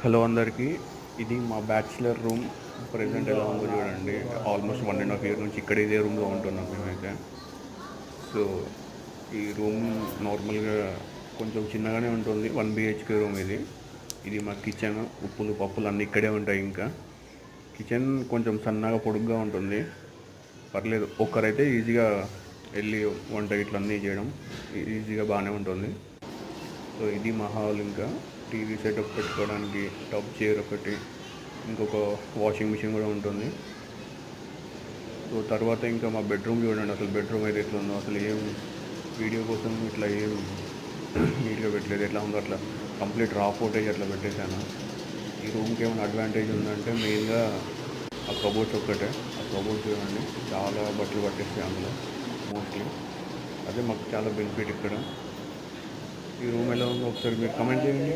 Hello అందరికీ. ఇది మా బ్యాచిలర్ రూమ్. ప్రెజెంట్ ఎలా ఉందో చూడండి. ఆల్మోస్ట్ 1.5 ఇయర్ నుంచి ఇక్కడ ఇదే రూమ్లో ఉంటున్నాం మేమైతే. సో ఈ రూమ్ నార్మల్గా కొంచెం చిన్నగానే ఉంటుంది. 1 బిహెచ్కే రూమ్ ఇది. ఇది మా కిచెన్. ఉప్పులు పప్పులు అన్నీ ఇక్కడే ఉంటాయి. ఇంకా కిచెన్ కొంచెం సన్నగా పొడుగ్గా ఉంటుంది. పర్లేదు, ఒక్కరైతే ఈజీగా వెళ్ళి వంట ఇట్లా అన్నీ చేయడం ఈజీగా బాగానే ఉంటుంది. సో ఇది మా హాల్. ఇంకా టీవీ సెటప్ పెట్టుకోవడానికి టాప్ చైర్ ఒకటి, ఇంకొక వాషింగ్ మిషన్ కూడా ఉంటుంది. సో తర్వాత ఇంకా మా బెడ్రూమ్ చూడండి. అసలు బెడ్రూమ్ అయితే ఎట్లా ఉందో, అసలు ఏం వీడియో కోసం ఇట్లా ఏం నీట్గా పెట్టలేదు. ఎట్లా ఉందో అట్లా కంప్లీట్ రా ఫోటేజ్ అట్లా పెట్టేశాను. ఈ రూమ్కి ఏమైనా అడ్వాంటేజ్ ఉందంటే మెయిన్గా ఆ కబోర్డ్స్ ఒక్కటే. ఆ కబోర్డ్స్ చూడండి, చాలా బట్టలు పట్టేస్తాయి అందులో మోస్ట్లీ. అదే మాకు చాలా బెనిఫిట్ ఇక్కడ. ఈ రూమ్ ఎలా ఉందో ఒకసారి మీరు కమెంట్ చేయండి.